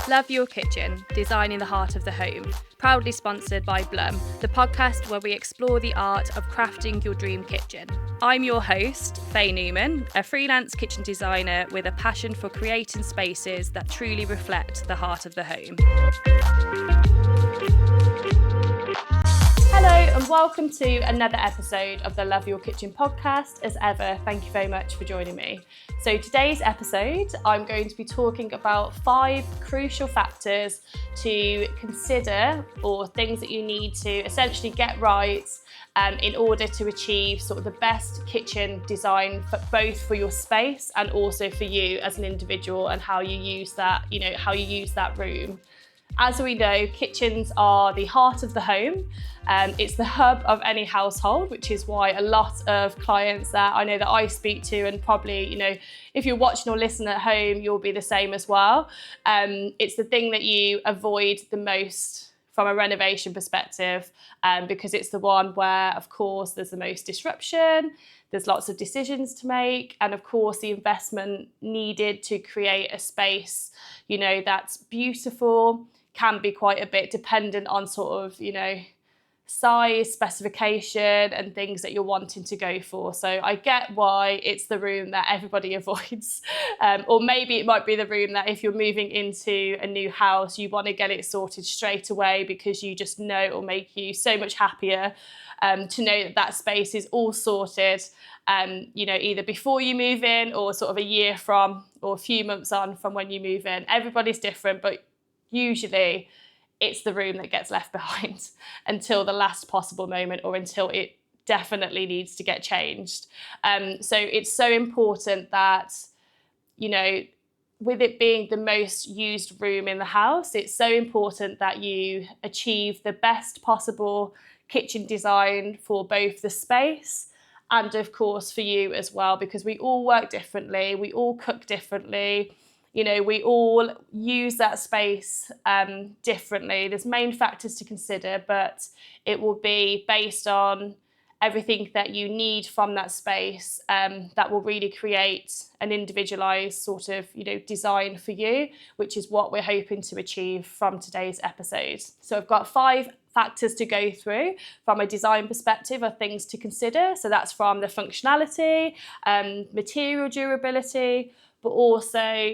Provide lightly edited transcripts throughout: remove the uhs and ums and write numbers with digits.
Love Your Kitchen, Designing the Heart of the Home, proudly sponsored by Blum, the podcast where we explore the art of crafting your dream kitchen. I'm your host, Faye Newman, a freelance kitchen designer with a passion for creating spaces that truly reflect the heart of the home. Hello and welcome to another episode of the Love Your Kitchen podcast. As ever, thank you very much for joining me. So today's episode, I'm going to be talking about 5 crucial factors to consider, or things that you need to essentially get right in order to achieve sort of the best kitchen design for both for your space and also for you as an individual, and how you use that, how you use that room. As we know, kitchens are the heart of the home. It's the hub of any household, which is why a lot of clients that I know that I speak to, and probably, if you're watching or listening at home, you'll be the same as well. It's the thing that you avoid the most from a renovation perspective, because it's the one where, of course, there's the most disruption, there's lots of decisions to make, and of course the investment needed to create a space, that's beautiful, can be quite a bit dependent on sort of, size, specification and things that you're wanting to go for. So I get why it's the room that everybody avoids. Or maybe it might be the room that if you're moving into a new house, you want to get it sorted straight away because you just know it will make you so much happier to know that that space is all sorted, either before you move in or sort of a year from, or a few months on from when you move in. Everybody's different, but usually it's the room that gets left behind until the last possible moment, or until it definitely needs to get changed. So it's so important that, with it being the most used room in the house, it's so important that you achieve the best possible kitchen design for both the space and, of course, for you as well, because we all work differently, we all cook differently. We all use that space differently. There's main factors to consider, but it will be based on everything that you need from that space that will really create an individualised sort of, design for you, which is what we're hoping to achieve from today's episode. So I've got 5 factors to go through from a design perspective of things to consider. So that's from the functionality, material durability, but also,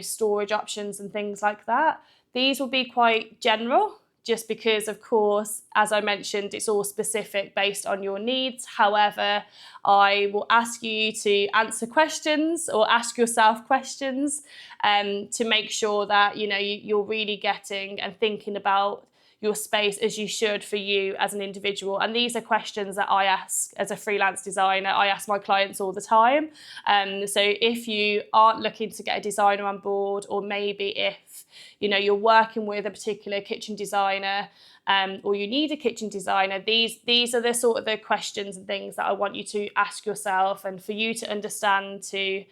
storage options and things like that. These will be quite general, just because, of course, as I mentioned, it's all specific based on your needs. However, I will ask you to answer questions or ask yourself questions to make sure that, you're really getting and thinking about your space as you should for you as an individual. And these are questions that I ask as a freelance designer. I ask my clients all the time. So if you aren't looking to get a designer on board, or maybe if you're working with a particular kitchen designer, or you need a kitchen designer, these are the sort of the questions and things that I want you to ask yourself, and for you to understand to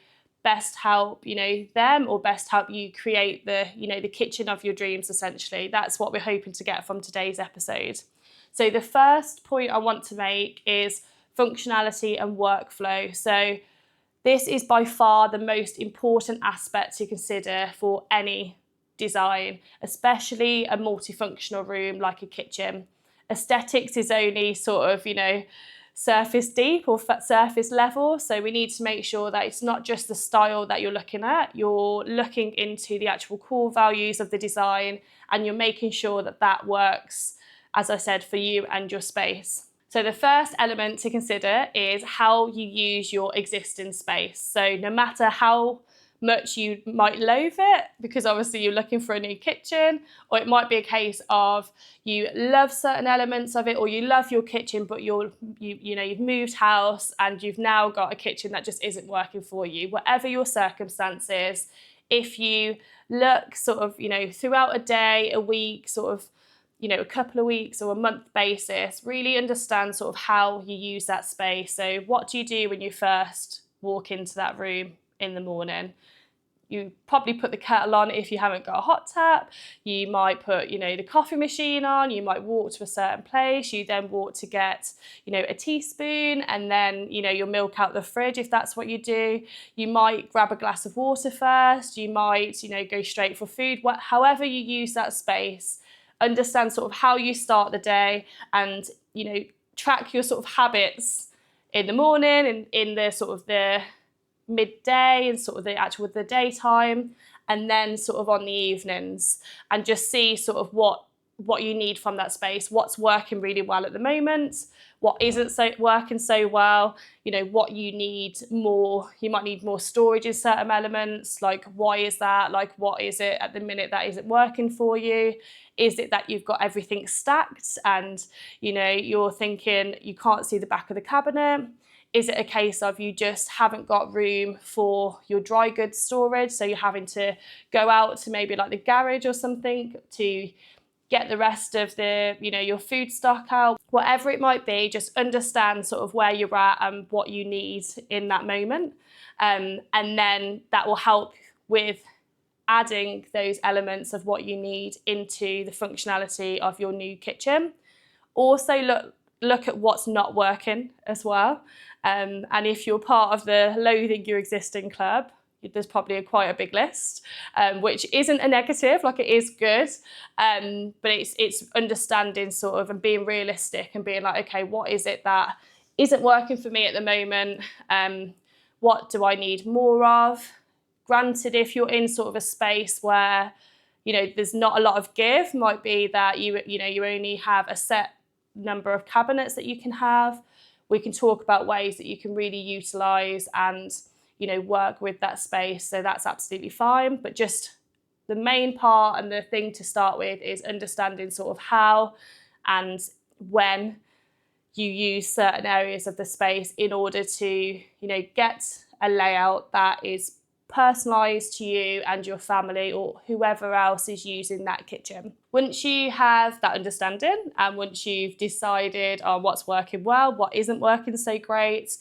best help them, or best help you create the the kitchen of your dreams. Essentially, that's what we're hoping to get from today's episode. So the first point I want to make is functionality and workflow. So this is by far the most important aspect to consider for any design, especially a multifunctional room like a kitchen. Aesthetics is only sort of surface deep or surface level, so we need to make sure that it's not just the style that you're looking at, you're looking into the actual core values of the design, and you're making sure that that works, as I said, for you and your space. So the first element to consider is how you use your existing space. So no matter how much you might loathe it, because obviously you're looking for a new kitchen, or it might be a case of you love certain elements of it, or you love your kitchen, but you've moved house and you've now got a kitchen that just isn't working for you. Whatever your circumstances, if you look sort of throughout a day, a week, sort of a couple of weeks or a month basis, really understand sort of how you use that space. So what do you do when you first walk into that room in the morning? You probably put the kettle on if you haven't got a hot tap. You might put, the coffee machine on. You might walk to a certain place. You then walk to get, a teaspoon, and then, your milk out the fridge if that's what you do. You might grab a glass of water first. You might, go straight for food. However you use that space, understand sort of how you start the day, and, track your sort of habits in the morning and in the sort of the midday and sort of the daytime, and then sort of on the evenings, and just see sort of what you need from that space, what's working really well at the moment, what isn't working so well, what you need more. You might need more storage in certain elements. Like, why is that? Like, what is it at the minute that isn't working for you? Is it that you've got everything stacked and, you're thinking you can't see the back of the cabinet? Is it a case of you just haven't got room for your dry goods storage, so you're having to go out to maybe like the garage or something to get the rest of the, your food stock out? Whatever it might be, just understand sort of where you're at and what you need in that moment. And then that will help with adding those elements of what you need into the functionality of your new kitchen. Also look at what's not working as well. And if you're part of the Loathing Your Existing club, there's probably quite a big list, which isn't a negative, like it is good, but it's understanding sort of and being realistic and being like, okay, what is it that isn't working for me at the moment? What do I need more of? Granted, if you're in sort of a space where, there's not a lot of give, might be that you only have a set number of cabinets that you can have. We can talk about ways that you can really utilise and, work with that space. So that's absolutely fine. But just the main part and the thing to start with is understanding sort of how and when you use certain areas of the space in order to, get a layout that is personalised to you and your family or whoever else is using that kitchen. Once you have that understanding and once you've decided on what's working well, what isn't working so great,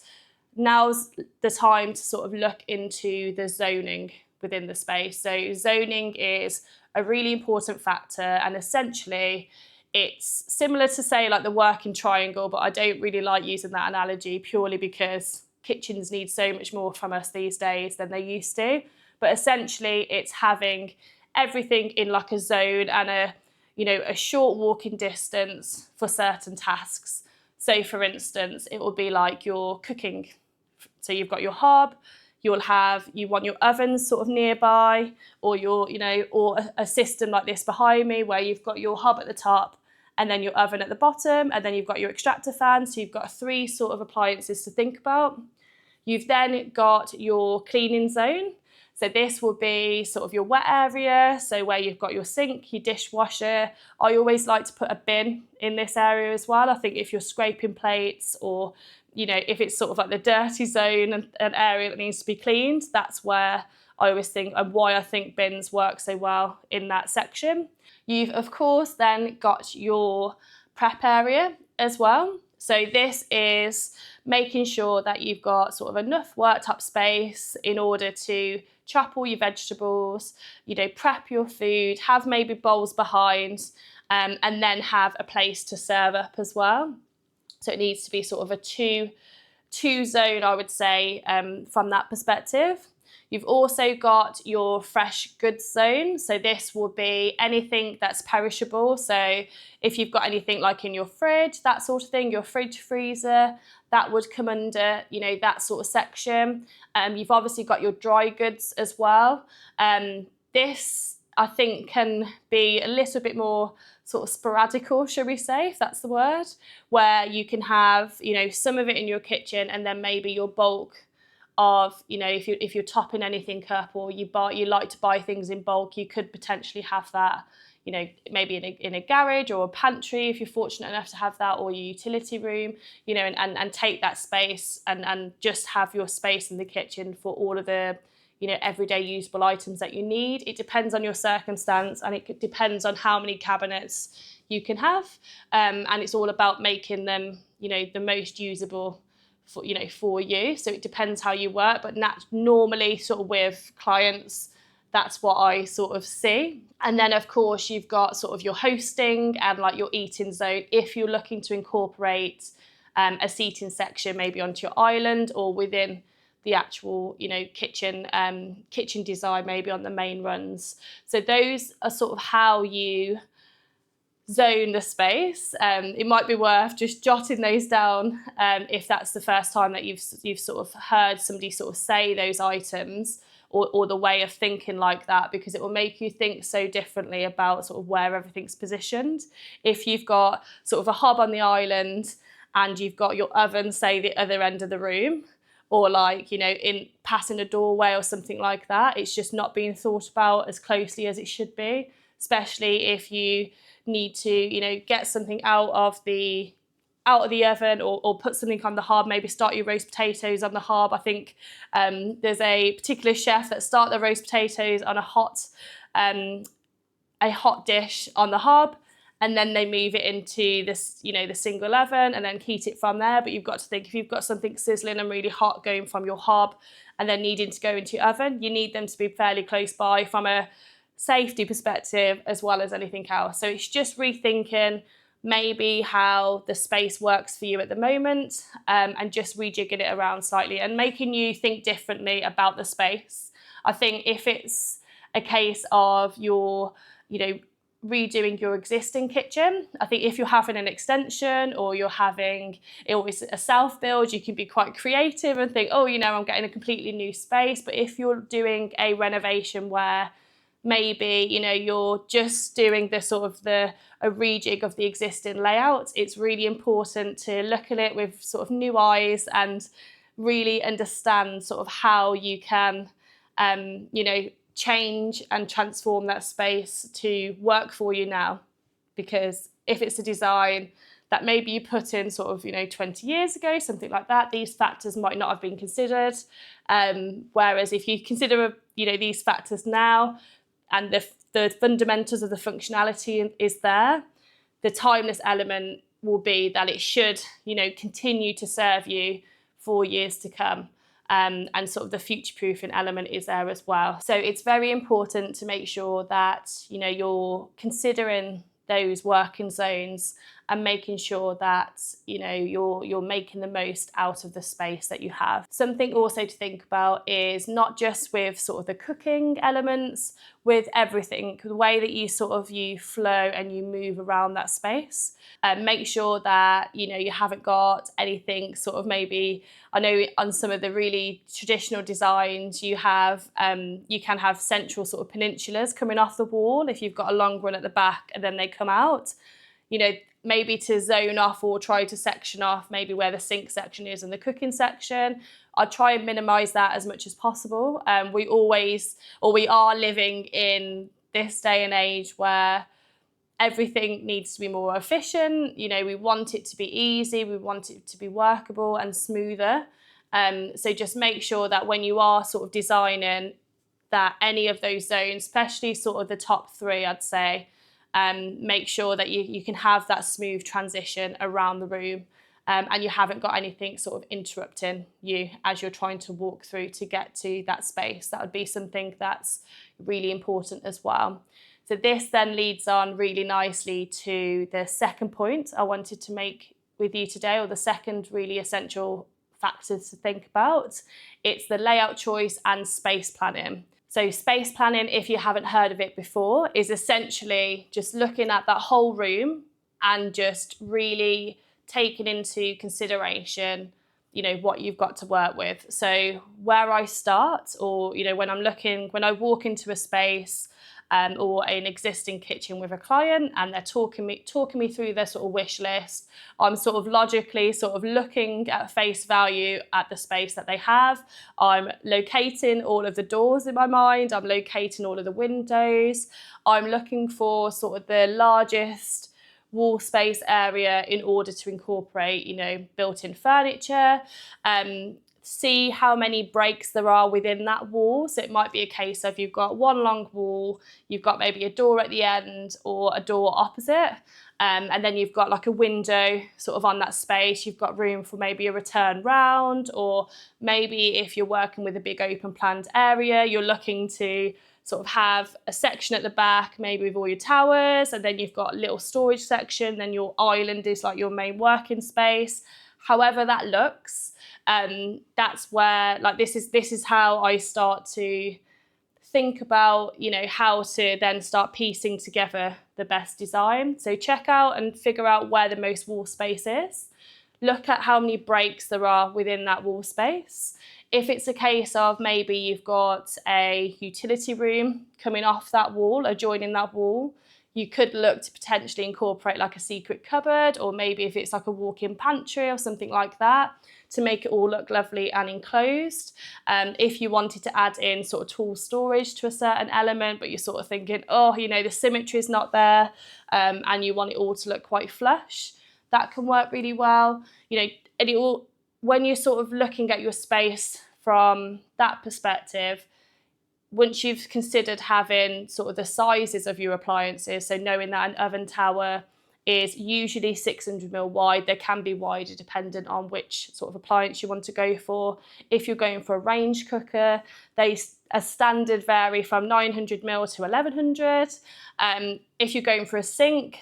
now's the time to sort of look into the zoning within the space. So zoning is a really important factor, and essentially it's similar to, say, like the working triangle, but I don't really like using that analogy purely because kitchens need so much more from us these days than they used to. But essentially it's having everything in like a zone and a short walking distance for certain tasks. So for instance, it will be like your cooking. So you've got your hob, you want your ovens sort of nearby, or or a system like this behind me where you've got your hob at the top and then your oven at the bottom, and then you've got your extractor fan. So you've got 3 sort of appliances to think about. You've then got your cleaning zone. So this will be sort of your wet area, so where you've got your sink, your dishwasher. I always like to put a bin in this area as well. I think if you're scraping plates, or if it's sort of like the dirty zone and an area that needs to be cleaned, that's where I always think, and why I think bins work so well in that section. You've of course then got your prep area as well. So this is making sure that you've got sort of enough worktop space in order to chop all your vegetables, prep your food, have maybe bowls behind, and then have a place to serve up as well. So it needs to be sort of a two zone, I would say, from that perspective. You've also got your fresh goods zone. So this will be anything that's perishable. So if you've got anything like in your fridge, that sort of thing, your fridge, freezer, that would come under, that sort of section. You've obviously got your dry goods as well. This, I think, can be a little bit more sort of sporadical, shall we say, if that's the word, where you can have, some of it in your kitchen, and then maybe your bulk of, if you're topping anything up, or you like to buy things in bulk, you could potentially have that, maybe in a garage or a pantry if you're fortunate enough to have that, or your utility room, and take that space and just have your space in the kitchen for all of the, everyday usable items that you need. It depends on your circumstance, and it depends on how many cabinets you can have, and it's all about making them, the most usable for you. So it depends how you work, but normally sort of with clients, That's what I sort of see. And then of course you've got sort of your hosting and like your eating zone if you're looking to incorporate a seating section maybe onto your island or within the actual, kitchen design, maybe on the main runs. So those are sort of how you zone the space. It might be worth just jotting those down if that's the first time that you've sort of heard somebody sort of say those items or the way of thinking like that, because it will make you think so differently about sort of where everything's positioned. If you've got sort of a hob on the island and you've got your oven, say, the other end of the room, or like, in passing a doorway or something like that, it's just not being thought about as closely as it should be, especially if you need to, get something out of the oven or put something on the hob, maybe start your roast potatoes on the hob. I think there's a particular chef that start their roast potatoes on a hot dish on the hob, and then they move it into this, the single oven and then heat it from there. But you've got to think, if you've got something sizzling and really hot going from your hob and then needing to go into your oven, you need them to be fairly close by from a safety perspective as well as anything else. So it's just rethinking maybe how the space works for you at the moment, and just rejigging it around slightly and making you think differently about the space. I think if it's a case of you're, redoing your existing kitchen, I think if you're having an extension or you're having a self-build, you can be quite creative and think, oh, I'm getting a completely new space. But if you're doing a renovation where maybe, you're just doing a rejig of the existing layout, it's really important to look at it with sort of new eyes and really understand sort of how you can, change and transform that space to work for you now. Because if it's a design that maybe you put in sort of, 20 years ago, something like that, these factors might not have been considered. Whereas if you consider, these factors now, and the fundamentals of the functionality is there, the timeless element will be that it should, continue to serve you for years to come. And sort of the future-proofing element is there as well. So it's very important to make sure that, you're considering those working zones and making sure that, you're making the most out of the space that you have. Something also to think about is not just with sort of the cooking elements, with everything, the way that you flow and you move around that space. Make sure that, you haven't got anything sort of maybe, I know on some of the really traditional designs, you can have central sort of peninsulas coming off the wall if you've got a long run at the back and then they come out. Maybe to zone off or try to section off maybe where the sink section is and the cooking section. I'll try and minimise that as much as possible. We are living in this day and age where everything needs to be more efficient. We want it to be easy, we want it to be workable and smoother. So just make sure that when you are sort of designing, that any of those zones, especially sort of the top three, I'd say, make sure that you can have that smooth transition around the room, and you haven't got anything sort of interrupting you as you're trying to walk through to get to that space. That would be something that's really important as well. So this then leads on really nicely to the second point I wanted to make with you today, or the second really essential factor to think about. It's the layout choice and space planning. So space planning, if you haven't heard of it before, is essentially just looking at that whole room and just really taking into consideration, what you've got to work with. So where I start, or, when I walk into a space, or an existing kitchen with a client and they're talking me through their sort of wish list, I'm sort of logically sort of looking at face value at the space that they have. I'm locating all of the doors in my mind. I'm locating all of the windows. I'm looking for sort of the largest wall space area in order to incorporate, built-in furniture. See how many breaks there are within that wall. So it might be a case of you've got one long wall, you've got maybe a door at the end or a door opposite, and then you've got like a window sort of on that space. You've got room for maybe a return round, or maybe if you're working with a big open planned area, you're looking to sort of have a section at the back, maybe with all your towers, and then you've got a little storage section, then your island is like your main working space. However that looks, that's where, like, this is how I start to think about, you know, how to then start piecing together the best design. So check out and figure out where the most wall space is. Look at how many breaks there are within that wall space. If it's a case of maybe you've got a utility room coming off that wall, adjoining that wall, you could look to potentially incorporate like a secret cupboard, or maybe if it's like a walk-in pantry or something like that, to make it all look lovely and enclosed. If you wanted to add in sort of tool storage to a certain element, but you're sort of thinking, oh, you know, the symmetry is not there, and you want it all to look quite flush, that can work really well. You know, and it will, when you're sort of looking at your space from that perspective, once you've considered having sort of the sizes of your appliances, so knowing that an oven tower is usually 600mm wide, they can be wider depending on which sort of appliance you want to go for. If you're going for a range cooker, they as standard vary from 900mm to 1100. If you're going for a sink,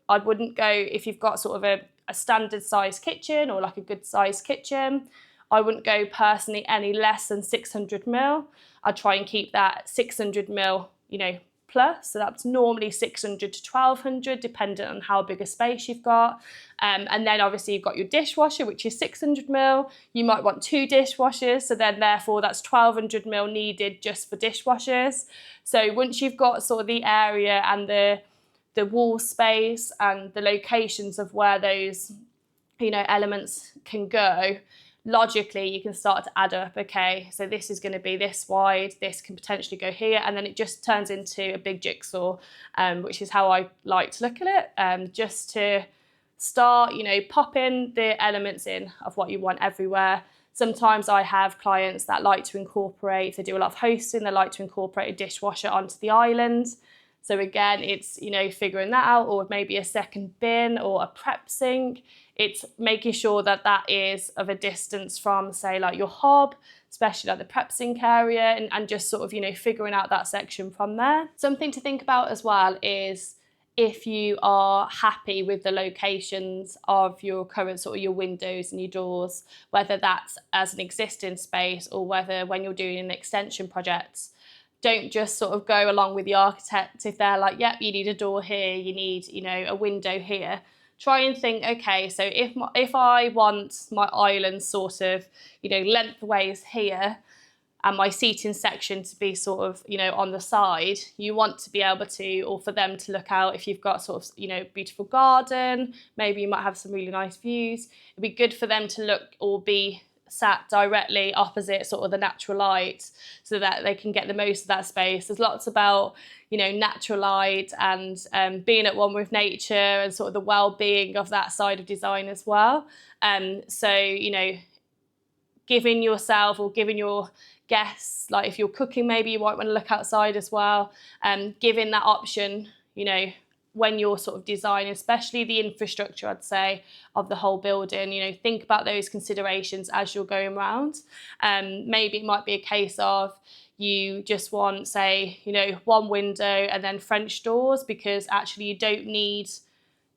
I wouldn't go, if you've got sort of a standard size kitchen or like a good size kitchen, I wouldn't go personally any less than 600mm. I'd try and keep that 600mm, you know, plus. So that's normally 600 to 1200, depending on how big a space you've got. And then obviously you've got your dishwasher, which is 600mm. You might want 2 dishwashers. So then therefore that's 1200mm needed just for dishwashers. So once you've got sort of the area and the wall space and the locations of where those, you know, elements can go, logically you can start to add up, okay, so this is going to be this wide, this can potentially go here, and then it just turns into a big jigsaw, which is how I like to look at it, just to start, you know, popping the elements in of what you want everywhere. Sometimes I have clients that like to incorporate, if they do a lot of hosting, they like to incorporate a dishwasher onto the island. So again, it's, you know, figuring that out, or maybe a second bin or a prep sink. It's making sure that that is of a distance from, say, like your hob, especially like the prep sink area, and just sort of, you know, figuring out that section from there. Something to think about as well is if you are happy with the locations of your current sort of your windows and your doors, whether that's as an existing space or whether when you're doing an extension project. Don't just sort of go along with the architect if they're like, yep, you need a door here, you need, you know, a window here. Try and think, okay, so if I want my island sort of, you know, lengthways here, and my seating section to be sort of, you know, on the side, you want to be able to, or for them to look out if you've got sort of, you know, beautiful garden, maybe you might have some really nice views. It'd be good for them to look or be sat directly opposite sort of the natural light so that they can get the most of that space. There's lots about, you know, natural light and being at one with nature and sort of the well-being of that side of design as well. So, you know, giving yourself or giving your guests, like if you're cooking, maybe you might want to look outside as well, giving that option, you know, when you're sort of designing, especially the infrastructure, I'd say, of the whole building, you know, think about those considerations as you're going around. Maybe it might be a case of you just want, say, you know, one window and then French doors, because actually you don't need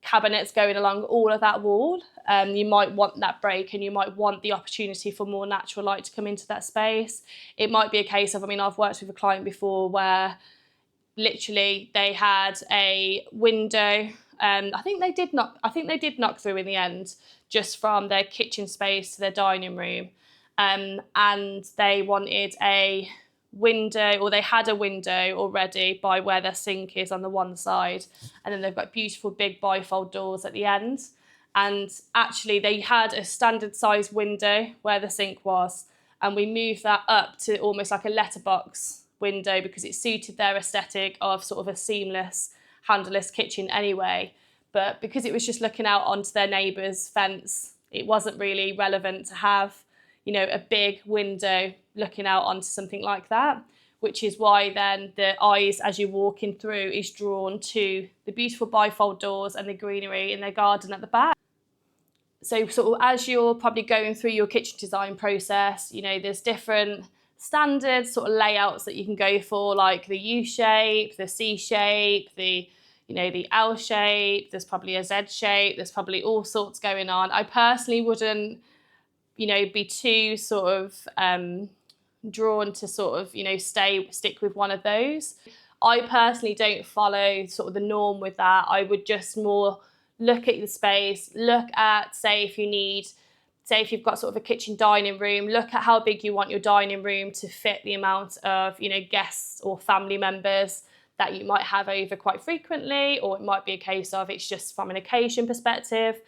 cabinets going along all of that wall. You might want that break and you might want the opportunity for more natural light to come into that space. It might be a case of, I mean, I've worked with a client before where literally they had a window. I think they did knock through in the end, just from their kitchen space to their dining room, and they wanted a window, or they had a window already by where their sink is on the one side, and then they've got beautiful big bifold doors at the end. And actually they had a standard size window where the sink was, and we moved that up to almost like a letterbox window because it suited their aesthetic of sort of a seamless, handleless kitchen anyway. But because it was just looking out onto their neighbour's fence, it wasn't really relevant to have, you know, a big window looking out onto something like that, which is why then the eyes as you're walking through is drawn to the beautiful bifold doors and the greenery in their garden at the back. So sort of as you're probably going through your kitchen design process, you know, there's different standard sort of layouts that you can go for, like the U shape, the C shape, the L shape, there's probably a Z shape, there's probably all sorts going on. I personally wouldn't, be too sort of drawn to sort of, stick with one of those. I personally don't follow sort of the norm with that. I would just more look at the space, look at, say if you've got sort of a kitchen dining room, look at how big you want your dining room to fit the amount of, guests or family members that you might have over quite frequently, or it might be a case of it's just from an occasion perspective.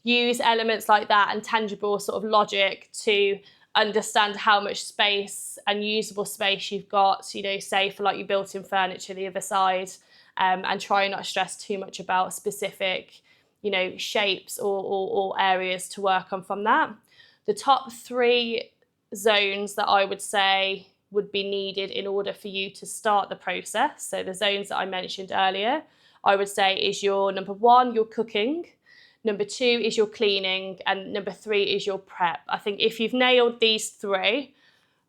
Use elements like that and tangible sort of logic to understand how much space and usable space you've got, say for like your built-in furniture the other side, and try not to stress too much about specific, shapes or areas to work on from that. The top 3 zones that I would say would be needed in order for you to start the process, so the zones that I mentioned earlier, I would say is your number 1, your cooking. Number 2 is your cleaning, and number 3 is your prep. I think if you've nailed these 3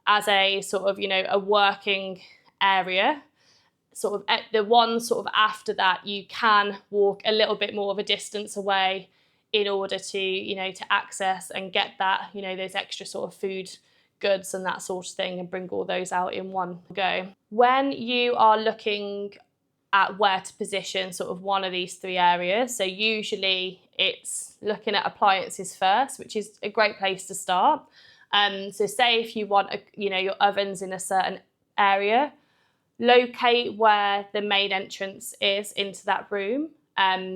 as a sort of, a working area, sort of at the one sort of after that, you can walk a little bit more of a distance away in order to, to access and get that, those extra sort of food goods and that sort of thing, and bring all those out in one go. When you are looking at where to position sort of one of these 3 areas, so usually it's looking at appliances first, which is a great place to start. So say if you want your ovens in a certain area, locate where the main entrance is into that room,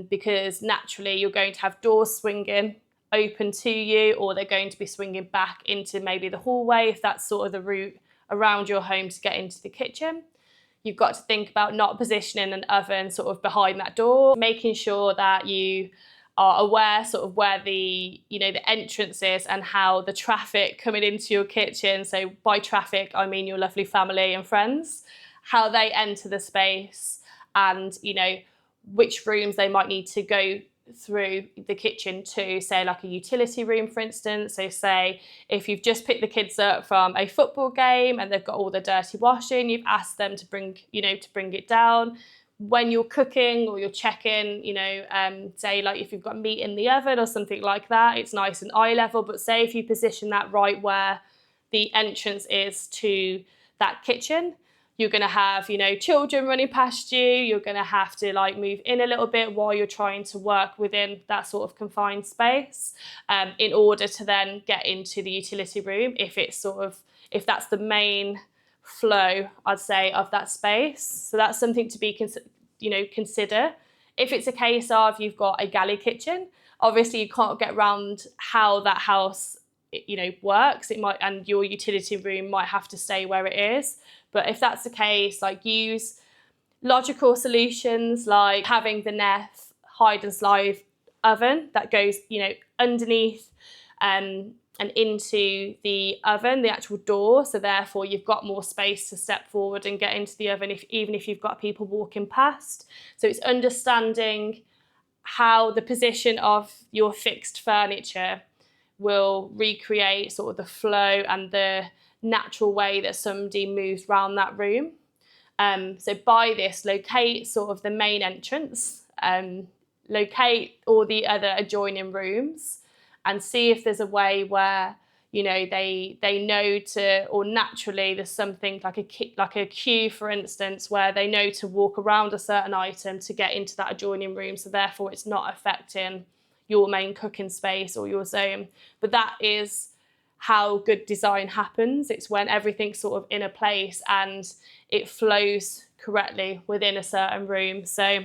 because naturally you're going to have doors swinging open to you, or they're going to be swinging back into maybe the hallway if that's sort of the route around your home to get into the kitchen. You've got to think about not positioning an oven sort of behind that door, making sure that you are aware sort of where the entrance is and how the traffic coming into your kitchen, so by traffic I mean your lovely family and friends, how they enter the space, and which rooms they might need to go through the kitchen to, say like a utility room for instance. So say if you've just picked the kids up from a football game and they've got all the dirty washing, you've asked them to bring it down. When you're cooking or you're checking, say like if you've got meat in the oven or something like that, it's nice and eye level. But say if you position that right where the entrance is to that kitchen, you're going to have, children running past you. You're going to have to like move in a little bit while you're trying to work within that sort of confined space, in order to then get into the utility room if that's the main flow, I'd say, of that space. So that's something to be consider. If it's a case of you've got a galley kitchen, obviously you can't get around how that house works. It might, and your utility room might have to stay where it is. But if that's the case, like use logical solutions like having the Neff hide and slide oven that goes underneath and into the oven, the actual door, so therefore you've got more space to step forward and get into the oven even if you've got people walking past. So it's understanding how the position of your fixed furniture will recreate sort of the flow and the natural way that somebody moves around that room. So by this, locate sort of the main entrance, locate all the other adjoining rooms, and see if there's a way where they know to, or naturally there's something like a queue, for instance, where they know to walk around a certain item to get into that adjoining room, so therefore it's not affecting your main cooking space or your zone. But that is how good design happens. It's when everything's sort of in a place and it flows correctly within a certain room. So,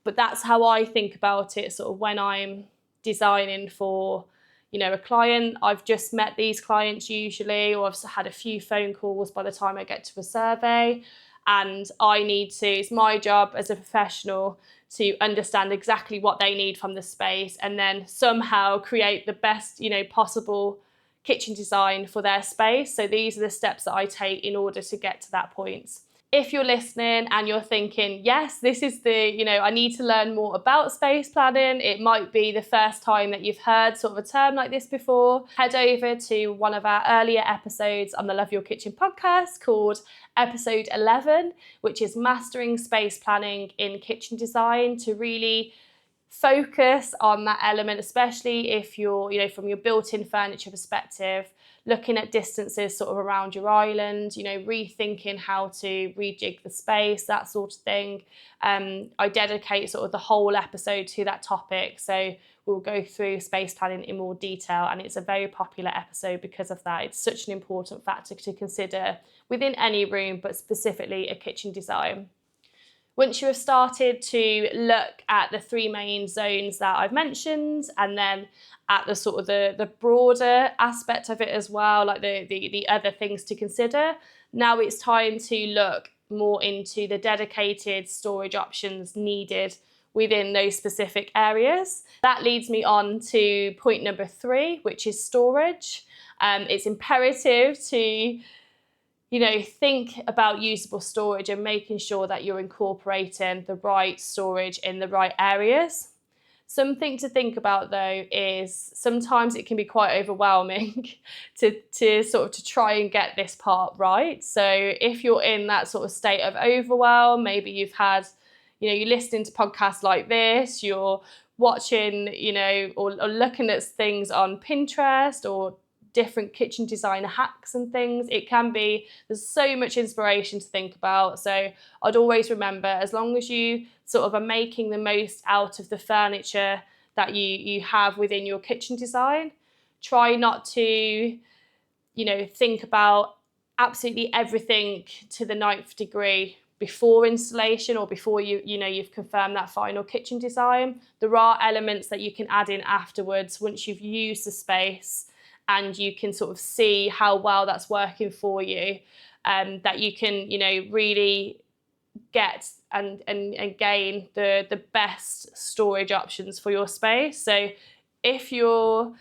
but that's how I think about it sort of when I'm designing for a client. I've just met these clients usually, or I've had a few phone calls by the time I get to a survey, and it's my job as a professional to understand exactly what they need from the space and then somehow create the best possible kitchen design for their space. So these are the steps that I take in order to get to that point. If you're listening and you're thinking, yes, this is I need to learn more about space planning, it might be the first time that you've heard sort of a term like this before, head over to one of our earlier episodes on the Love Your Kitchen podcast called episode 11, which is Mastering Space Planning in Kitchen Design, to really focus on that element, especially if you're, from your built-in furniture perspective, looking at distances sort of around your island, rethinking how to rejig the space, that sort of thing. I dedicate sort of the whole episode to that topic. So we'll go through space planning in more detail, and it's a very popular episode because of that. It's such an important factor to consider within any room, but specifically a kitchen design. Once you have started to look at the three main zones that I've mentioned, and then at the sort of the broader aspect of it as well, like the other things to consider, now it's time to look more into the dedicated storage options needed within those specific areas. That leads me on to point number 3, which is storage. It's imperative to think about usable storage and making sure that you're incorporating the right storage in the right areas. Something to think about though is sometimes it can be quite overwhelming to try and get this part right. So if you're in that sort of state of overwhelm, maybe you've had, you're listening to podcasts like this, you're watching, or looking at things on Pinterest or different kitchen design hacks and things. There's so much inspiration to think about. So I'd always remember, as long as you sort of are making the most out of the furniture that you have within your kitchen design, try not to, think about absolutely everything to the 9th degree before installation or before you've confirmed that final kitchen design. There are elements that you can add in afterwards once you've used the space and you can sort of see how well that's working for you, that you can, really get and gain the best storage options for your space. So if you're,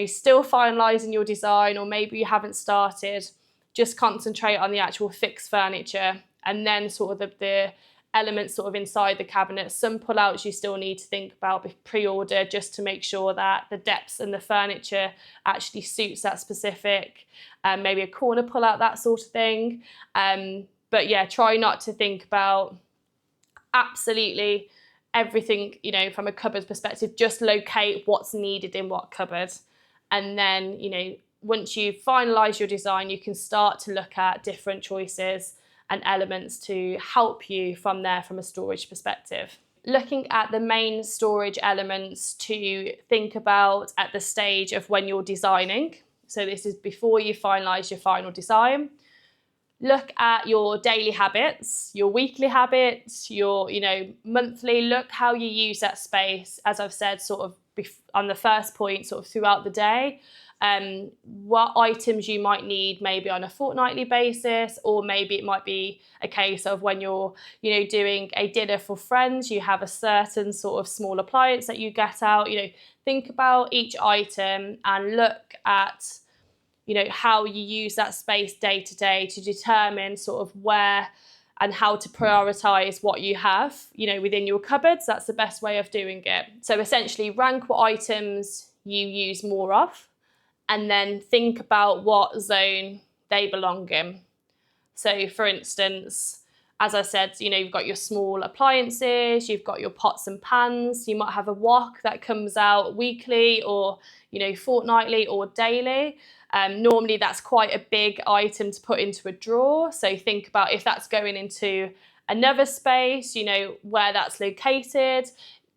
still finalising your design, or maybe you haven't started, just concentrate on the actual fixed furniture, and then sort of the elements sort of inside the cabinet. Some pullouts you still need to think about pre-order, just to make sure that the depths and the furniture actually suits that specific, maybe a corner pullout, that sort of thing. But yeah, try not to think about absolutely everything, from a cupboard perspective. Just locate what's needed in what cupboard. And then, once you finalise your design, you can start to look at different choices and elements to help you from there from a storage perspective. Looking at the main storage elements to think about at the stage of when you're designing. So this is before you finalise your final design. Look at your daily habits, your weekly habits, your monthly. Look how you use that space, as I've said, sort of on the first point, sort of throughout the day. What items you might need maybe on a fortnightly basis, or maybe it might be a case of when you're doing a dinner for friends, you have a certain sort of small appliance that you get out. Think about each item and look at how you use that space day to day to determine sort of where and how to prioritise what you have within your cupboards. That's the best way of doing it. So essentially rank what items you use more of, and then think about what zone they belong in. So for instance, as I said, you've got your small appliances, you've got your pots and pans, you might have a wok that comes out weekly or, fortnightly or daily. Normally that's quite a big item to put into a drawer. So think about if that's going into another space, where that's located.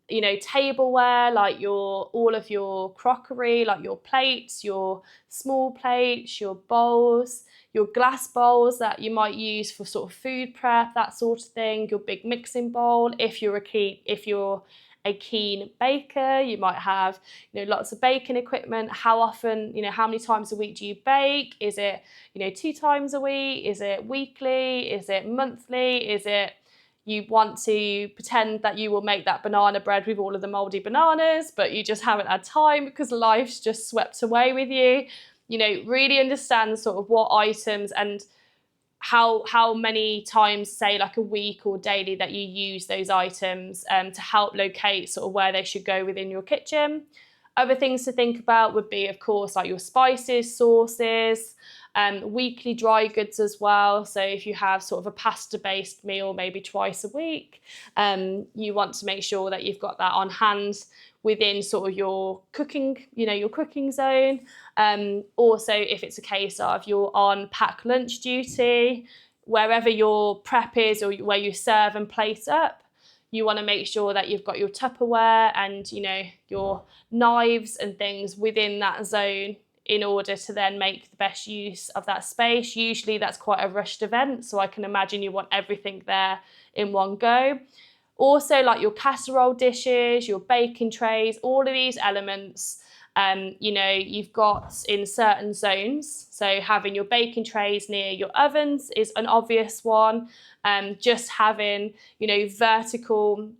Tableware, like all of your crockery, like your plates, your small plates, your bowls, your glass bowls that you might use for sort of food prep, that sort of thing, your big mixing bowl. If you're a keen baker, you might have lots of baking equipment. How often, how many times a week do you bake? Is it 2 times a week? Is it weekly? Is it monthly? Is it you want to pretend that you will make that banana bread with all of the mouldy bananas, but you just haven't had time because life's just swept away with you? Really understand sort of what items and how many times, say like a week or daily, that you use those items to help locate sort of where they should go within your kitchen. Other things to think about would be, of course, like your spices, sauces, weekly dry goods as well. So if you have sort of a pasta-based meal maybe twice a week, you want to make sure that you've got that on hand within sort of your cooking, your cooking zone. Also, if it's a case of you're on pack lunch duty, wherever your prep is or where you serve and plate up, you want to make sure that you've got your Tupperware and, your knives and things within that zone in order to then make the best use of that space. Usually that's quite a rushed event, so I can imagine you want everything there in one go. Also, like your casserole dishes, your baking trays, all of these elements, you've got in certain zones. So having your baking trays near your ovens is an obvious one. Just having, vertical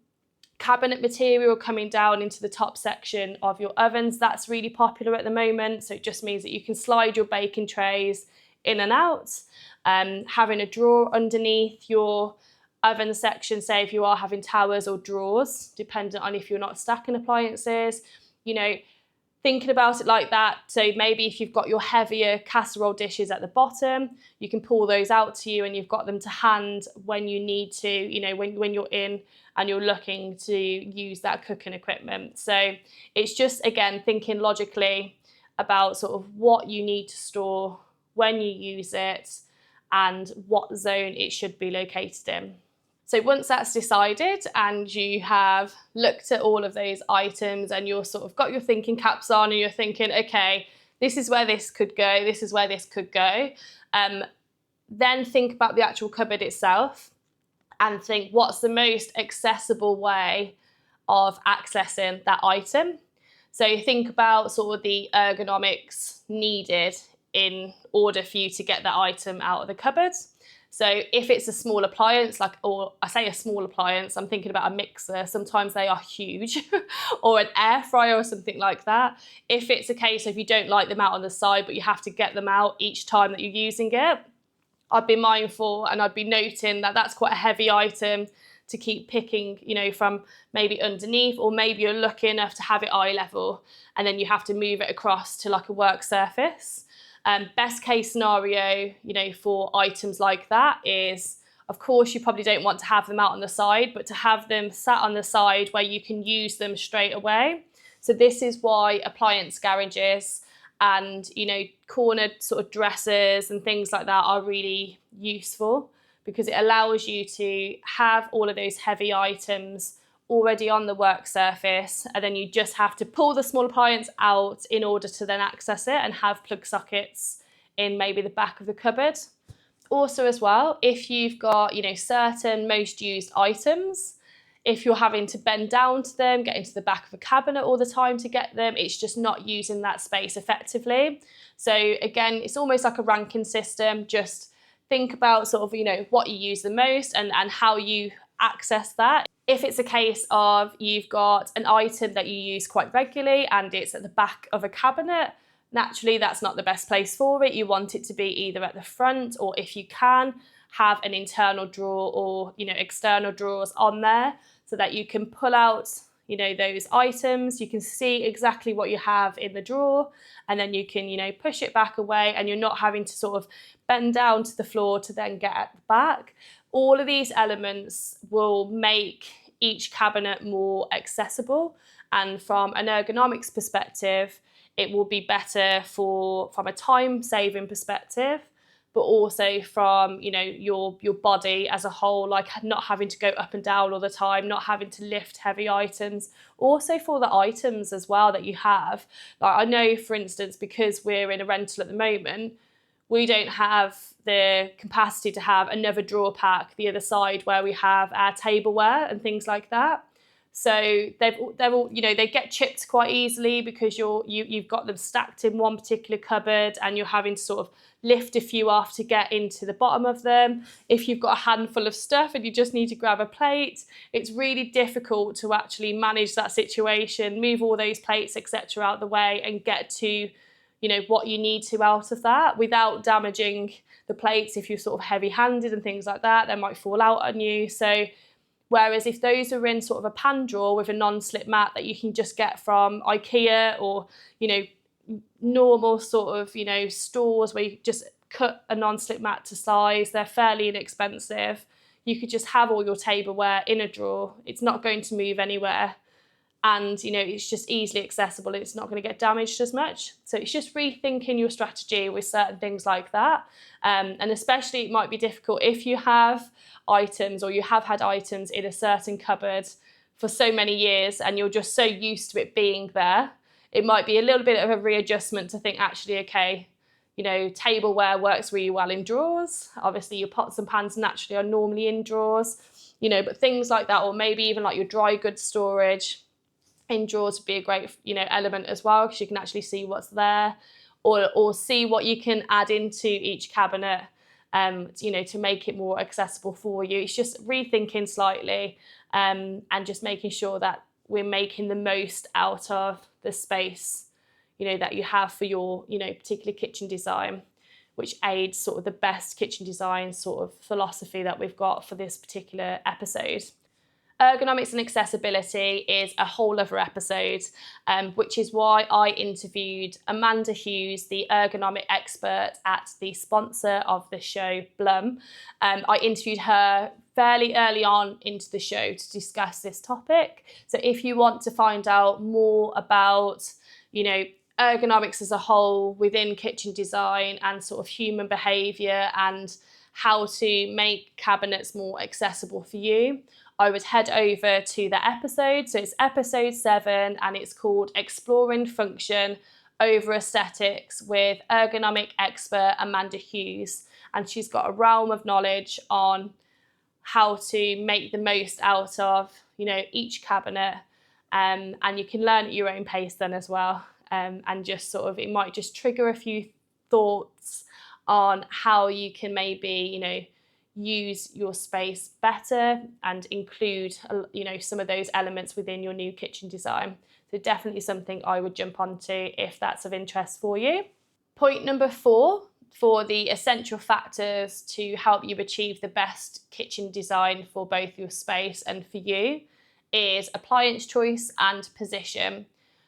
cabinet material coming down into the top section of your ovens, that's really popular at the moment. So it just means that you can slide your baking trays in and out. Having a drawer underneath your oven section, say if you are having towers or drawers, dependent on if you're not stacking appliances, thinking about it like that. So maybe if you've got your heavier casserole dishes at the bottom, you can pull those out to you and you've got them to hand when you need to, when you're in and you're looking to use that cooking equipment. So it's just, again, thinking logically about sort of what you need to store, when you use it, and what zone it should be located in. So once that's decided and you have looked at all of those items and you're sort of got your thinking caps on and you're thinking, okay, this is where this could go, this is where this could go, then think about the actual cupboard itself and think what's the most accessible way of accessing that item. So think about sort of the ergonomics needed in order for you to get that item out of the cupboard. So if it's a small appliance, or I say a small appliance, I'm thinking about a mixer. Sometimes they are huge, or an air fryer or something like that. If it's a case of you don't like them out on the side, but you have to get them out each time that you're using it, I'd be mindful and I'd be noting that that's quite a heavy item to keep picking, from maybe underneath, or maybe you're lucky enough to have it eye level and then you have to move it across to like a work surface. Best case scenario, for items like that is, of course, you probably don't want to have them out on the side, but to have them sat on the side where you can use them straight away. So this is why appliance garages and, cornered sort of dressers and things like that are really useful, because it allows you to have all of those heavy items already on the work surface, and then you just have to pull the small appliance out in order to then access it and have plug sockets in maybe the back of the cupboard. Also as well, if you've got, certain most used items, if you're having to bend down to them, get into the back of a cabinet all the time to get them, it's just not using that space effectively. So again, it's almost like a ranking system. Just think about sort of, what you use the most and how you access that. If it's a case of you've got an item that you use quite regularly and it's at the back of a cabinet, naturally that's not the best place for it. You want it to be either at the front, or if you can, have an internal drawer or, external drawers on there so that you can pull out, those items. You can see exactly what you have in the drawer, and then you can, push it back away and you're not having to sort of bend down to the floor to then get at the back. All of these elements will make each cabinet more accessible, and from an ergonomics perspective, it will be better from a time-saving perspective, but also from your body as a whole, like not having to go up and down all the time, not having to lift heavy items. Also for the items as well that you have. Like I know, for instance, because we're in a rental at the moment, we don't have the capacity to have another drawer pack the other side where we have our tableware and things like that. So they're all, they get chipped quite easily because you've got them stacked in one particular cupboard and you're having to sort of lift a few off to get into the bottom of them. If you've got a handful of stuff and you just need to grab a plate, it's really difficult to actually manage that situation, move all those plates, etc. out of the way and get to what you need to out of that without damaging the plates. If you're sort of heavy-handed and things like that, they might fall out on you. So whereas if those are in sort of a pan drawer with a non-slip mat that you can just get from IKEA or, normal sort of, stores where you just cut a non-slip mat to size, they're fairly inexpensive. You could just have all your tableware in a drawer. It's not going to move anywhere. And, it's just easily accessible. It's not going to get damaged as much. So it's just rethinking your strategy with certain things like that. And especially it might be difficult if you have items or you have had items in a certain cupboard for so many years and you're just so used to it being there. It might be a little bit of a readjustment to think, actually, okay, tableware works really well in drawers. Obviously, your pots and pans naturally are normally in drawers, but things like that, or maybe even like your dry goods storage in drawers would be a great, element as well, because you can actually see what's there, or see what you can add into each cabinet, to make it more accessible for you. It's just rethinking slightly, and just making sure that we're making the most out of the space, that you have for your, particular kitchen design, which aids sort of the best kitchen design sort of philosophy that we've got for this particular episode. Ergonomics and accessibility is a whole other episode, which is why I interviewed Amanda Hughes, the ergonomic expert at the sponsor of the show, Blum. I interviewed her fairly early on into the show to discuss this topic. So if you want to find out more about, ergonomics as a whole within kitchen design and sort of human behaviour and how to make cabinets more accessible for you, I would head over to the episode. So it's episode 7 and it's called Exploring Function over Aesthetics with ergonomic expert Amanda Hughes. And she's got a realm of knowledge on how to make the most out of, each cabinet. And you can learn at your own pace then as well. And just sort of, it might just trigger a few thoughts on how you can maybe, use your space better and include, some of those elements within your new kitchen design. So definitely something I would jump onto if that's of interest for you. Point number 4 for the essential factors to help you achieve the best kitchen design for both your space and for you is appliance choice and position.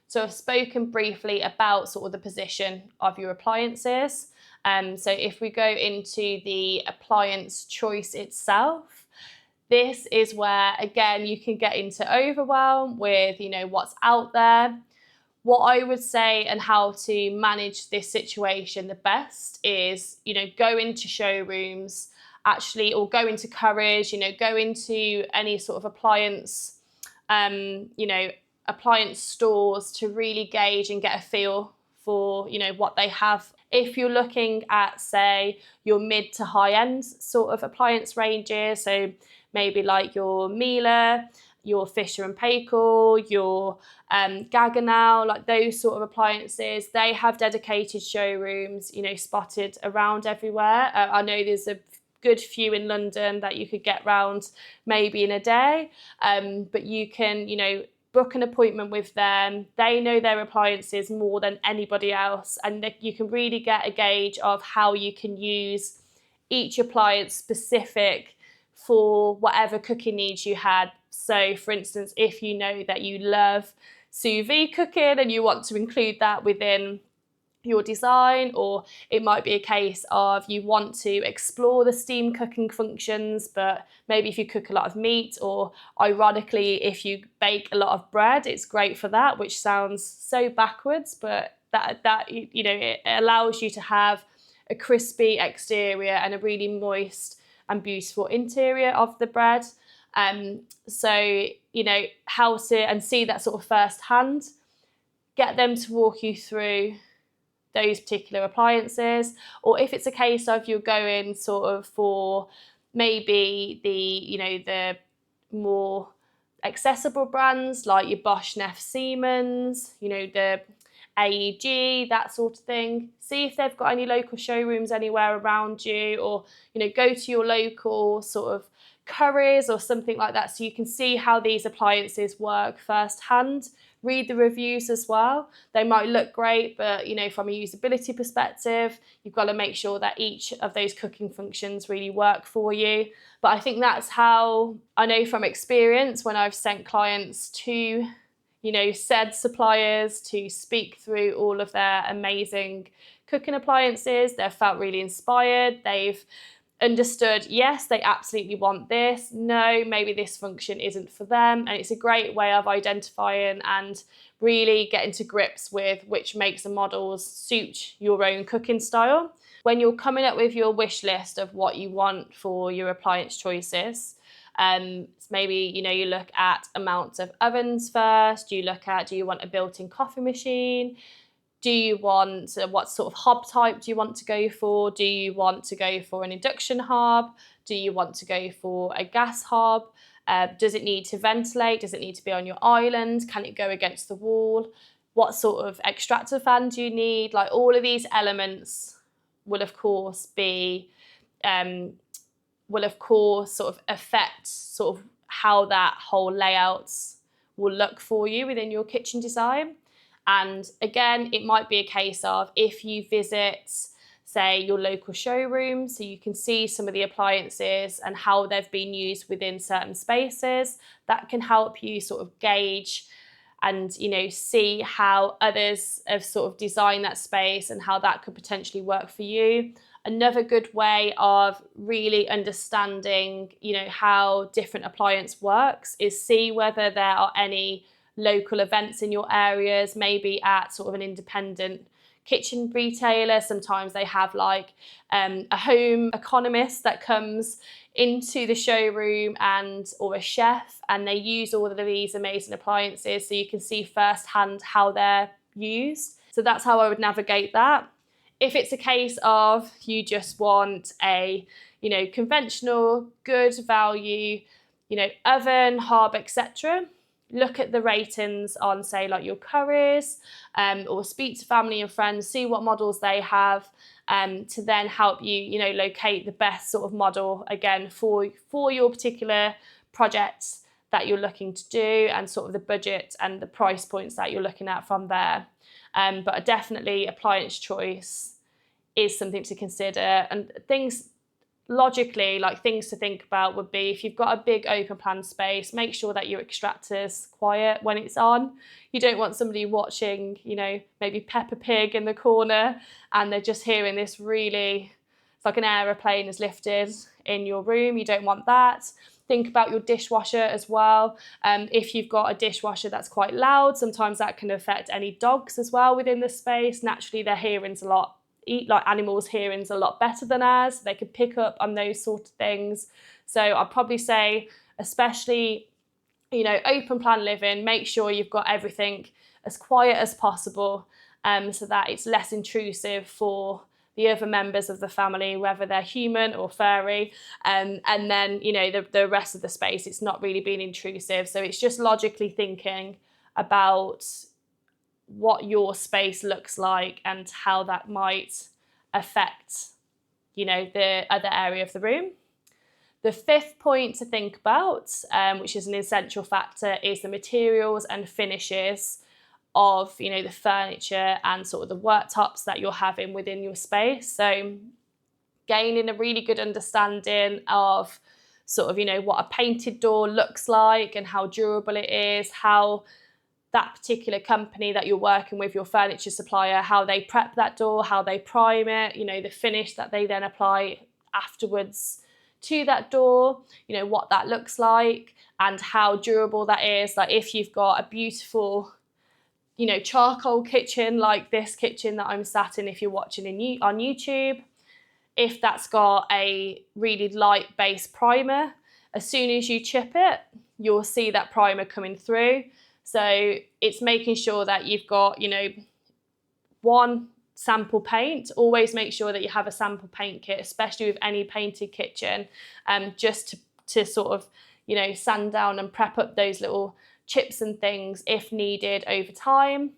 So I've spoken briefly about sort of the position of your appliances. So if we go into the appliance choice itself, this is where, again, you can get into overwhelm with, what's out there. What I would say and how to manage this situation the best is, go into showrooms actually, or go into Courage, go into any sort of appliance, appliance stores to really gauge and get a feel for, what they have. If you're looking at, say, your mid to high end sort of appliance ranges, so maybe like your Miele, your Fisher and Paykel, your Gaggenau, like those sort of appliances, they have dedicated showrooms, spotted around everywhere. I know there's a good few in London that you could get round maybe in a day, but you can, book an appointment with them. They know their appliances more than anybody else, and you can really get a gauge of how you can use each appliance specific for whatever cooking needs you had. So for instance, if you know that you love sous vide cooking and you want to include that within your design, or it might be a case of you want to explore the steam cooking functions, but maybe if you cook a lot of meat, or ironically if you bake a lot of bread, it's great for that, which sounds so backwards, but that it allows you to have a crispy exterior and a really moist and beautiful interior of the bread. So how to, and see that sort of firsthand, get them to walk you through those particular appliances. Or if it's a case of you're going sort of for maybe the more accessible brands like your Bosch, Neff, Siemens, the AEG, that sort of thing. See if they've got any local showrooms anywhere around you, or go to your local sort of curries or something like that, so you can see how these appliances work firsthand. Read the reviews as well. They might look great, but from a usability perspective, you've got to make sure that each of those cooking functions really work for you. But I think that's how I know from experience when I've sent clients to said suppliers to speak through all of their amazing cooking appliances. They've felt really inspired. They've understood, yes, they absolutely want this. No, maybe this function isn't for them. And it's a great way of identifying and really getting to grips with which makes and models suit your own cooking style. When you're coming up with your wish list of what you want for your appliance choices, maybe you look at amounts of ovens first. You look at, do you want a built-in coffee machine? Do you want, what sort of hob type do you want to go for? Do you want to go for an induction hob? Do you want to go for a gas hob? Does it need to ventilate? Does it need to be on your island? Can it go against the wall? What sort of extractor fan do you need? Like, all of these elements will of course sort of affect sort of how that whole layout will look for you within your kitchen design. And again, it might be a case of, if you visit, say, your local showroom, so you can see some of the appliances and how they've been used within certain spaces, that can help you sort of gauge and see how others have sort of designed that space and how that could potentially work for you. Another good way of really understanding how different appliance works is see whether there are any local events in your areas, maybe at sort of an independent kitchen retailer. Sometimes they have like a home economist that comes into the showroom or a chef, and they use all of these amazing appliances so you can see firsthand how they're used. So that's how I would navigate that. If it's a case of you just want a conventional good value oven, hob, etc., look at the ratings on, say, like your curries, or speak to family and friends, see what models they have, to then help you locate the best sort of model again for your particular projects that you're looking to do, and sort of the budget and the price points that you're looking at from there. But definitely appliance choice is something to consider. And things logically, like things to think about would be, if you've got a big open plan space, make sure that your extractor's quiet when it's on. You don't want somebody watching, maybe Peppa Pig in the corner, and they're just hearing this really, it's like an aeroplane is lifted in your room. You don't want that. Think about your dishwasher as well. If you've got a dishwasher that's quite loud, sometimes that can affect any dogs as well within the space. Naturally, their hearing's animals' hearing's a lot better than ours. They could pick up on those sort of things. So I'd probably say, especially, open plan living, make sure you've got everything as quiet as possible, so that it's less intrusive for the other members of the family, whether they're human or furry. And then, the rest of the space, it's not really being intrusive. So it's just logically thinking about what your space looks like and how that might affect, the other area of the room. The fifth point to think about, which is an essential factor, is the materials and finishes of, the furniture and sort of the worktops that you're having within your space. So gaining a really good understanding of sort of, what a painted door looks like and how durable it is, how that particular company that you're working with, your furniture supplier, how they prep that door, how they prime it, the finish that they then apply afterwards to that door, what that looks like and how durable that is. Like, if you've got a beautiful, charcoal kitchen like this kitchen that I'm sat in, if you're watching on YouTube, if that's got a really light base primer, as soon as you chip it, you'll see that primer coming through. So it's making sure that you've got, one sample paint. Always make sure that you have a sample paint kit, especially with any painted kitchen, just to sort of, sand down and prep up those little chips and things if needed over time.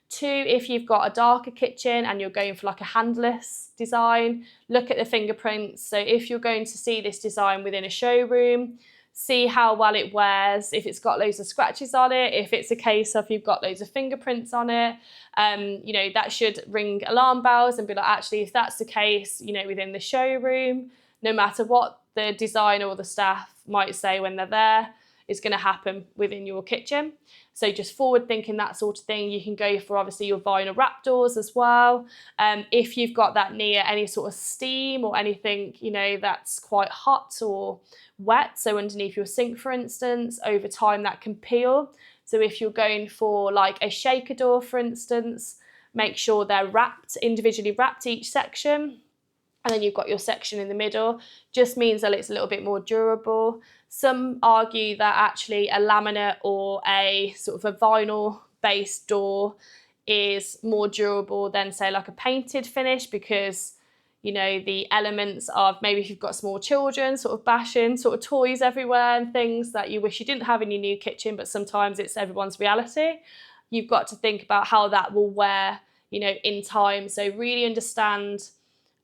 2, if you've got a darker kitchen and you're going for like a handless design, look at the fingerprints. So if you're going to see this design within a showroom, see how well it wears, if it's got loads of scratches on it, if it's a case of you've got loads of fingerprints on it, you know, that should ring alarm bells and be like, actually, if that's the case, you know, within the showroom, no matter what the designer or the staff might say when they're there, is going to happen within your kitchen. So just forward thinking, that sort of thing. You can go for obviously your vinyl wrap doors as well. If you've got that near any sort of steam or anything, you know, that's quite hot or wet, so underneath your sink, for instance, over time that can peel. So if you're going for like a shaker door, for instance, make sure they're wrapped, individually wrapped each section. And then you've got your section in the middle, just means that it's a little bit more durable. Some argue that actually a laminate or a sort of a vinyl based door is more durable than, say, like a painted finish, because, you know, the elements of maybe if you've got small children sort of bashing sort of toys everywhere and things that you wish you didn't have in your new kitchen, but sometimes it's everyone's reality. You've got to think about how that will wear, you know, in time. So really understand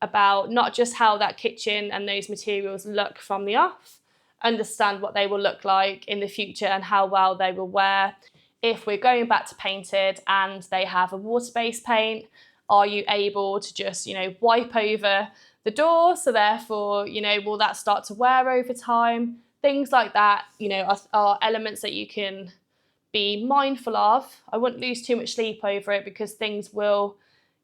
about not just how that kitchen and those materials look from the off, understand what they will look like in the future and how well they will wear. If we're going back to painted and they have a water-based paint, are you able to just, you know, wipe over the door? So therefore, you know, will that start to wear over time? Things like that, you know, are elements that you can be mindful of. I wouldn't lose too much sleep over it, because things will,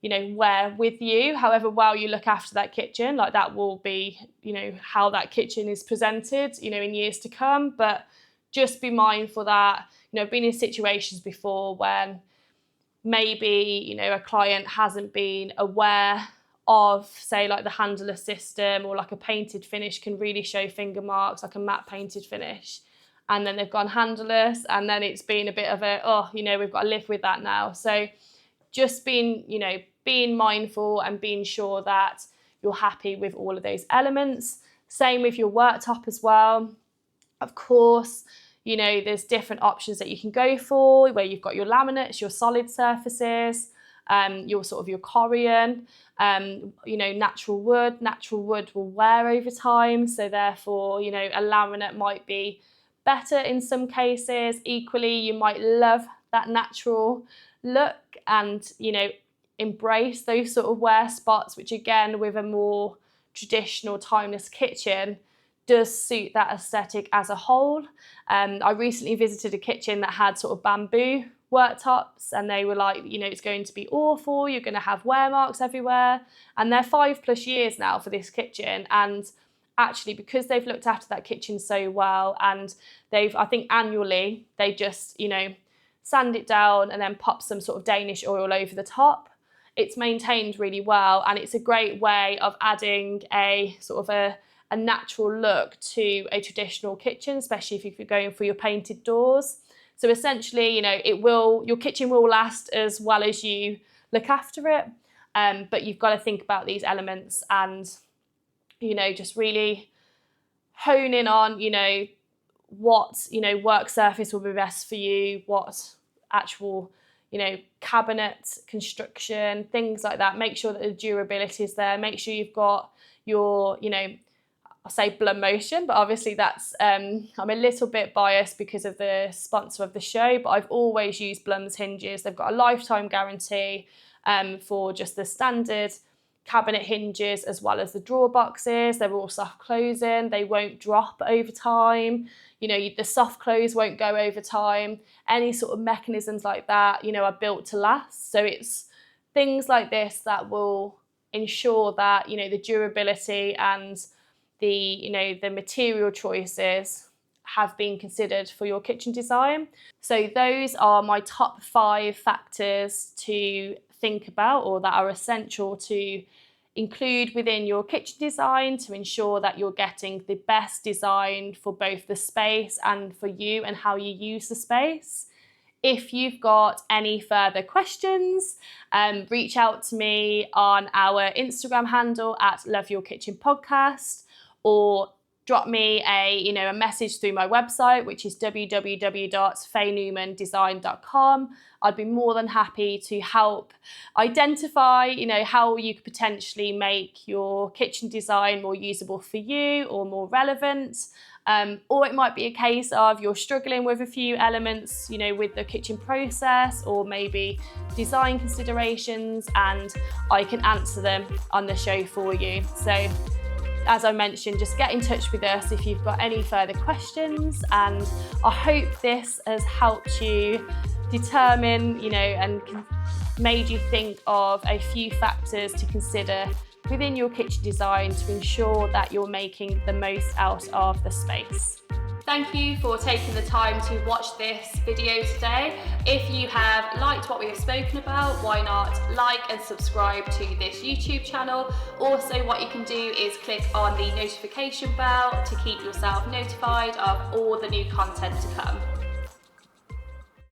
you know, wear with you. However well you look after that kitchen, like that will be, you know, how that kitchen is presented, you know, in years to come. But just be mindful that, you know, I've been in situations before when maybe, you know, a client hasn't been aware of, say, like the handler system, or like a painted finish can really show finger marks, like a matte painted finish, and then they've gone handleless, and then it's been a bit of a, oh, you know, we've got to live with that now. So just being, you know, being mindful and being sure that you're happy with all of those elements. Same with your worktop as well. Of course, you know, there's different options that you can go for, where you've got your laminates, your solid surfaces, your sort of your Corian, you know, natural wood. Natural wood will wear over time, so therefore, you know, a laminate might be better in some cases. Equally, you might love that natural look and, you know, embrace those sort of wear spots, which again, with a more traditional timeless kitchen, does suit that aesthetic as a whole. I recently visited a kitchen that had sort of bamboo worktops, and they were like, you know, it's going to be awful, you're going to have wear marks everywhere. And they're 5+ years now for this kitchen, and actually, because they've looked after that kitchen so well, and they've, I think annually, they just, you know, sand it down and then pop some sort of Danish oil over the top. It's maintained really well, and it's a great way of adding a sort of a natural look to a traditional kitchen, especially if you're going for your painted doors. So essentially, you know, your kitchen will last as well as you look after it, but you've got to think about these elements and, you know, just really hone in on, you know, what, you know, work surface will be best for you, what actual, you know, cabinet construction, things like that. Make sure that the durability is there. Make sure you've got your, you know, I'll say Blum Motion, but obviously that's, I'm a little bit biased because of the sponsor of the show, but I've always used Blum's hinges. They've got a lifetime guarantee for just the standard cabinet hinges as well as the drawer boxes. They're all soft closing. They won't drop over time. You know, the soft close won't go over time. Any sort of mechanisms like that, you know, are built to last. So it's things like this that will ensure that, you know, the durability and the, you know, the material choices have been considered for your kitchen design. So those are my top 5 factors to think about, or that are essential to include within your kitchen design to ensure that you're getting the best design for both the space and for you and how you use the space. If you've got any further questions, reach out to me on our Instagram handle at Love Your Kitchen Podcast, or drop me a message through my website, which is www.fayenewmandesign.com. I'd be more than happy to help identify, how you could potentially make your kitchen design more usable for you or more relevant. Or it might be a case of you're struggling with a few elements, with the kitchen process or maybe design considerations, and I can answer them on the show for you. So as I mentioned, just get in touch with us if you've got any further questions, and I hope this has helped you determine, and made you think of a few factors to consider within your kitchen design to ensure that you're making the most out of the space. Thank you for taking the time to watch this video today. If you have liked what we have spoken about, why not like and subscribe to this YouTube channel. Also, what you can do is click on the notification bell to keep yourself notified of all the new content to come.